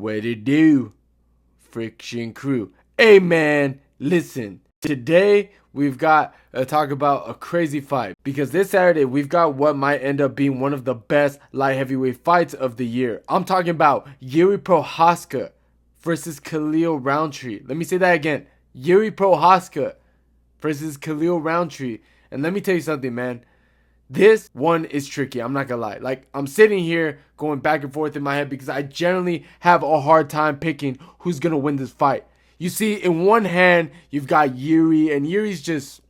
What it do, Friction Crew? Hey man, listen. Today we've got to talk about a crazy fight because this Saturday we've got what might end up being one of the best light heavyweight fights of the year. I'm talking about Jiri Prochazka versus Khalil Rountree. Let me say that again. Jiri Prochazka versus Khalil Rountree. And let me tell you something, man. This one is tricky, I'm not gonna lie. Like, I'm sitting here going back and forth in my head because I generally have a hard time picking who's gonna win this fight. You see, in one hand, you've got Jiri, and Yuri's just,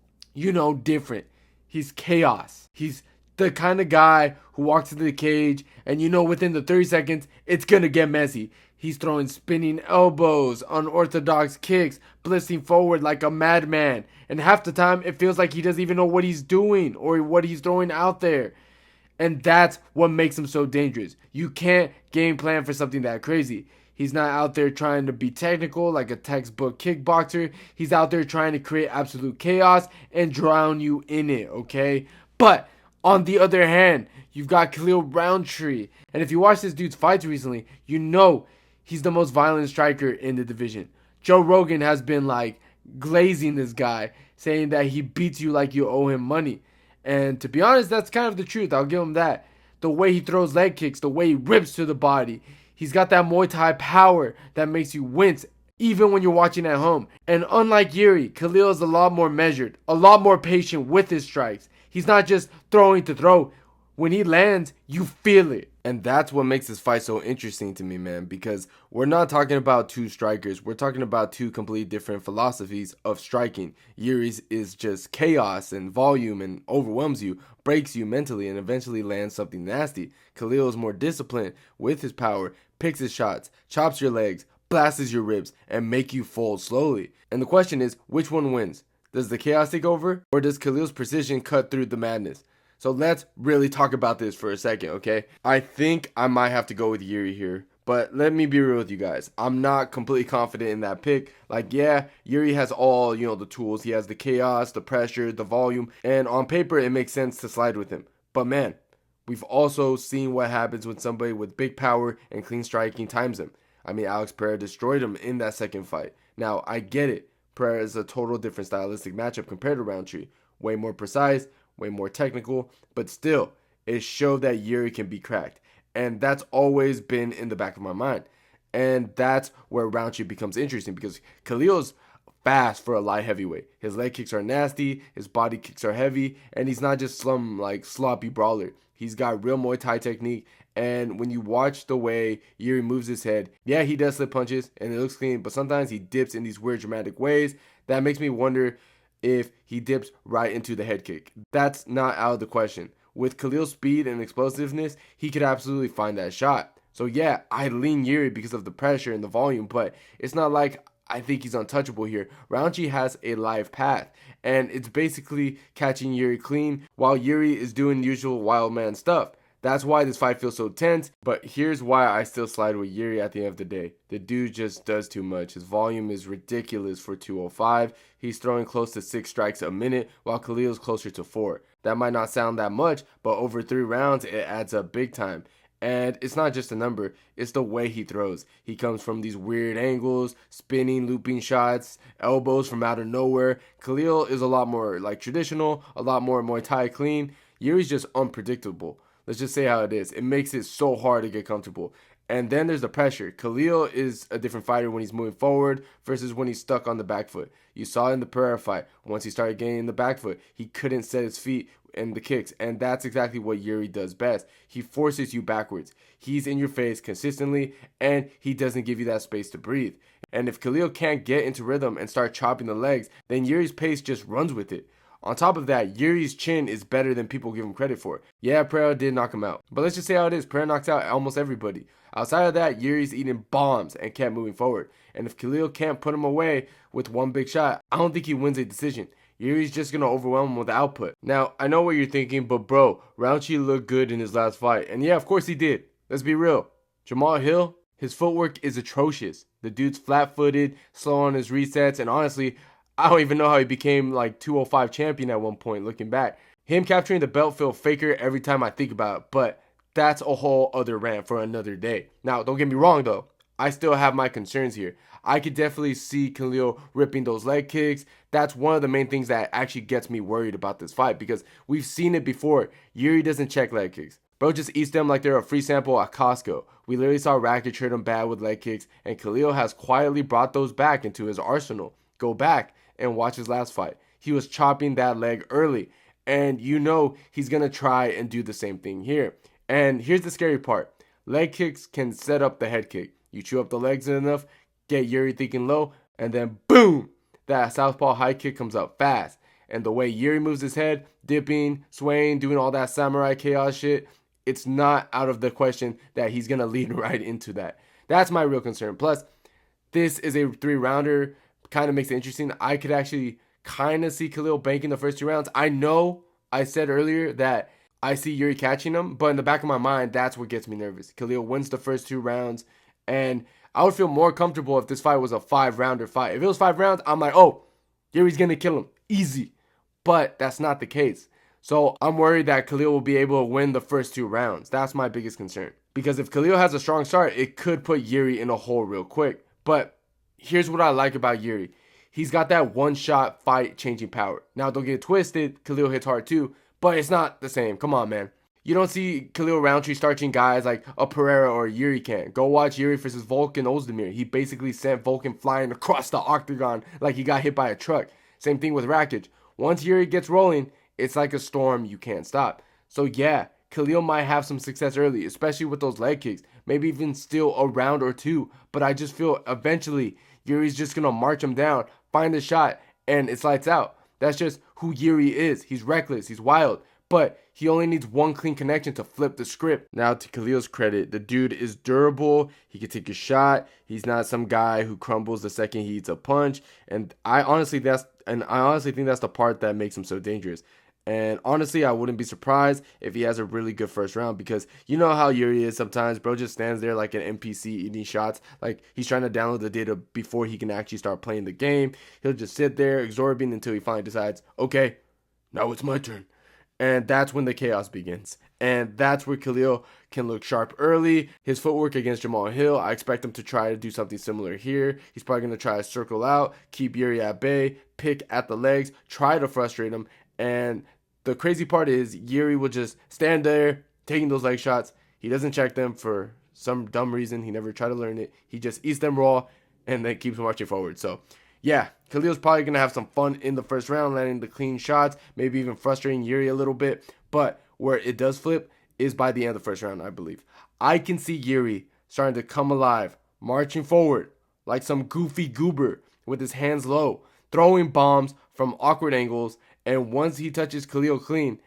different. He's chaos. He's the kind of guy who walks into the cage, and within the 30 seconds, it's gonna get messy. He's throwing spinning elbows, unorthodox kicks, blitzing forward like a madman. And half the time, it feels like he doesn't even know what he's doing or what he's throwing out there. And that's what makes him so dangerous. You can't game plan for something that crazy. He's not out there trying to be technical like a textbook kickboxer. He's out there trying to create absolute chaos and drown you in it, okay? But on the other hand, you've got Khalil Rountree. And if you watch this dude's fights recently, you know he's the most violent striker in the division. Joe Rogan has been glazing this guy, saying that he beats you like you owe him money. And to be honest, that's kind of the truth. I'll give him that. The way he throws leg kicks, the way he rips to the body. He's got that Muay Thai power that makes you wince even when you're watching at home. And unlike Jiri, Khalil is a lot more measured, a lot more patient with his strikes. He's not just throwing to throw. When he lands, you feel it. And that's what makes this fight so interesting to me, man, because we're not talking about two strikers. We're talking about two completely different philosophies of striking. Yuri's is just chaos and volume and overwhelms you, breaks you mentally, and eventually lands something nasty. Khalil is more disciplined with his power, picks his shots, chops your legs, blasts your ribs, and make you fold slowly. And the question is, which one wins? Does the chaos take over, or does Khalil's precision cut through the madness? So let's really talk about this for a second, okay? I think I might have to go with Jiri here. But let me be real with you guys. I'm not completely confident in that pick. Jiri has all, the tools. He has the chaos, the pressure, the volume. And on paper, it makes sense to slide with him. But man, we've also seen what happens when somebody with big power and clean striking times him. I mean, Alex Pereira destroyed him in that second fight. Now, I get it. Pereira is a total different stylistic matchup compared to Roundtree. Way more precise, way more technical, but still, it showed that Jiri can be cracked. And that's always been in the back of my mind. And that's where Roundtree becomes interesting because Khalil's fast for a light heavyweight. His leg kicks are nasty, his body kicks are heavy, and he's not just some sloppy brawler. He's got real Muay Thai technique, and when you watch the way Jiri moves his head, yeah, he does slip punches, and it looks clean, but sometimes he dips in these weird dramatic ways. That makes me wonder if he dips right into the head kick. That's not out of the question. With Khalil's speed and explosiveness, he could absolutely find that shot. So yeah, I lean Jiri because of the pressure and the volume, but it's not like I think he's untouchable here. Roundtree has a live path, and it's basically catching Jiri clean while Jiri is doing usual wild man stuff. That's why this fight feels so tense, but here's why I still slide with Jiri at the end of the day. The dude just does too much. His volume is ridiculous for 205. He's throwing close to 6 strikes a minute, while Khalil's closer to 4. That might not sound that much, but over 3 rounds, it adds up big time. And it's not just a number, it's the way he throws. He comes from these weird angles, spinning, looping shots, elbows from out of nowhere. Khalil is a lot more traditional, a lot more Muay Thai clean. Jiri's just unpredictable. Let's just say how it is. It makes it so hard to get comfortable. And then there's the pressure. Khalil is a different fighter when he's moving forward versus when he's stuck on the back foot. You saw in the Pereira fight, once he started getting in the back foot, he couldn't set his feet in the kicks. And that's exactly what Jiri does best. He forces you backwards. He's in your face consistently, and he doesn't give you that space to breathe. And if Khalil can't get into rhythm and start chopping the legs, then Jiri's pace just runs with it. On top of that, Yuri's chin is better than people give him credit for. Yeah, Pereira did knock him out. But let's just say how it is. Pereira knocks out almost everybody. Outside of that, Yuri's eating bombs and kept moving forward. And if Khalil can't put him away with one big shot, I don't think he wins a decision. Yuri's just going to overwhelm him with output. Now, I know what you're thinking, but bro, Roundtree looked good in his last fight. And yeah, of course he did. Let's be real. Jamal Hill, his footwork is atrocious. The dude's flat-footed, slow on his resets, and honestly, I don't even know how he became 205 champion at one point, looking back. Him capturing the belt feel faker every time I think about it, but that's a whole other rant for another day. Now, don't get me wrong though. I still have my concerns here. I could definitely see Khalil ripping those leg kicks. That's one of the main things that actually gets me worried about this fight because we've seen it before. Jiri doesn't check leg kicks. Bro just eats them like they're a free sample at Costco. We literally saw Rakic hurt him bad with leg kicks, and Khalil has quietly brought those back into his arsenal. Go back and watch his last fight. He was chopping that leg early, and you know he's going to try and do the same thing here. And here's the scary part. Leg kicks can set up the head kick. You chew up the legs enough, get Jiri thinking low, and then boom, that southpaw high kick comes up fast. And the way Jiri moves his head, dipping, swaying, doing all that samurai chaos shit, it's not out of the question that he's going to lead right into that. That's my real concern. Plus, this is a 3-rounder, kind of makes it interesting. I could actually kind of see Khalil banking the first 2 rounds. I know I said earlier that I see Jiri catching him, but in the back of my mind, that's what gets me nervous. Khalil wins the first 2 rounds, and I would feel more comfortable if this fight was a 5-rounder fight. If it was 5 rounds, I'm like, oh, Jiri's going to kill him. Easy. But that's not the case. So I'm worried that Khalil will be able to win the first 2 rounds. That's my biggest concern. Because if Khalil has a strong start, it could put Jiri in a hole real quick. But here's what I like about Jiri. He's got that one-shot fight-changing power. Now, don't get twisted. Khalil hits hard too. But it's not the same. Come on, man. You don't see Khalil Rountree starching guys like a Pereira or a Jiri can. Go watch Jiri versus Volkan Ozdemir. He basically sent Volkan flying across the octagon like he got hit by a truck. Same thing with Rakic. Once Jiri gets rolling, it's like a storm you can't stop. So yeah, Khalil might have some success early, especially with those leg kicks. Maybe even steal a round or 2. But I just feel eventually Jiri's just going to march him down, find the shot, and it's lights out. That's just who Jiri is. He's reckless. He's wild. But he only needs one clean connection to flip the script. Now, to Khalil's credit, the dude is durable. He can take a shot. He's not some guy who crumbles the second he eats a punch. And I honestly think that's the part that makes him so dangerous. And honestly, I wouldn't be surprised if he has a really good first round because you know how Jiri is sometimes. Bro just stands there like an NPC eating shots. Like he's trying to download the data before he can actually start playing the game. He'll just sit there absorbing until he finally decides, okay, now it's my turn. And that's when the chaos begins. And that's where Khalil can look sharp early. His footwork against Jamal Hill, I expect him to try to do something similar here. He's probably going to try to circle out, keep Jiri at bay, pick at the legs, try to frustrate him. And the crazy part is Jiri will just stand there taking those leg shots. He doesn't check them for some dumb reason. He never tried to learn it. He just eats them raw and then keeps marching forward. So yeah, Khalil's probably going to have some fun in the first round, landing the clean shots, maybe even frustrating Jiri a little bit. But where it does flip is by the end of the first round, I believe. I can see Jiri starting to come alive, marching forward like some goofy goober with his hands low, throwing bombs from awkward angles. And once he touches Khalil clean,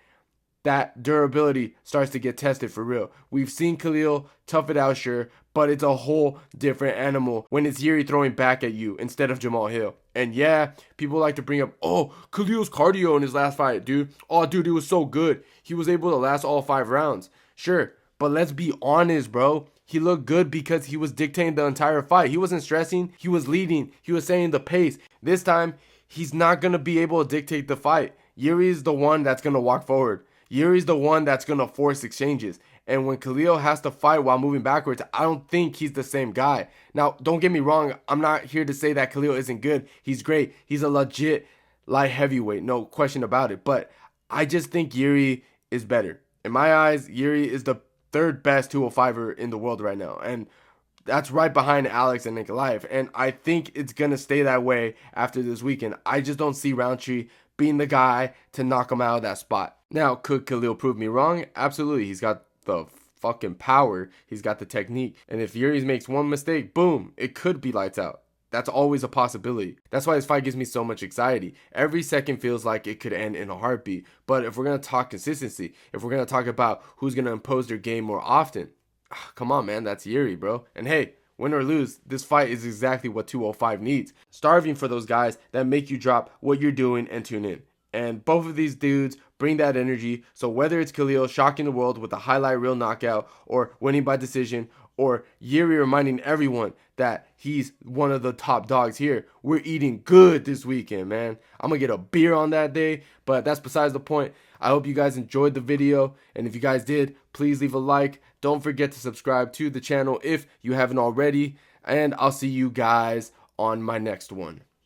that durability starts to get tested for real. We've seen Khalil tough it out, sure, but it's a whole different animal when it's Jiri throwing back at you instead of Jamal Hill. And yeah, people like to bring up, oh, Khalil's cardio in his last fight, dude. Oh, dude, it was so good. He was able to last all 5 rounds. Sure, but let's be honest, bro. He looked good because he was dictating the entire fight. He wasn't stressing. He was leading. He was setting the pace. This time, he's not going to be able to dictate the fight. Jiri's the one that's going to walk forward. Jiri's the one that's going to force exchanges. And when Khalil has to fight while moving backwards, I don't think he's the same guy. Now, don't get me wrong. I'm not here to say that Khalil isn't good. He's great. He's a legit light heavyweight. No question about it. But I just think Jiri is better. In my eyes, Jiri is the 3rd best 205er in the world right now. And that's right behind Alex and Nikolaev. And I think it's going to stay that way after this weekend. I just don't see Roundtree being the guy to knock him out of that spot. Now, could Khalil prove me wrong? Absolutely. He's got the fucking power. He's got the technique. And if Jiri makes one mistake, boom, it could be lights out. That's always a possibility. That's why this fight gives me so much anxiety. Every second feels like it could end in a heartbeat. But if we're going to talk consistency, if we're going to talk about who's going to impose their game more often, come on, man, that's Jiri, bro. And hey, win or lose, this fight is exactly what 205 needs. Starving for those guys that make you drop what you're doing and tune in. And both of these dudes bring that energy. So whether it's Khalil shocking the world with a highlight reel knockout or winning by decision, or Jiri reminding everyone that he's one of the top dogs here, we're eating good this weekend, man. I'm going to get a beer on that day, but that's besides the point. I hope you guys enjoyed the video, and if you guys did, please leave a like. Don't forget to subscribe to the channel if you haven't already. and I'll see you guys on my next one.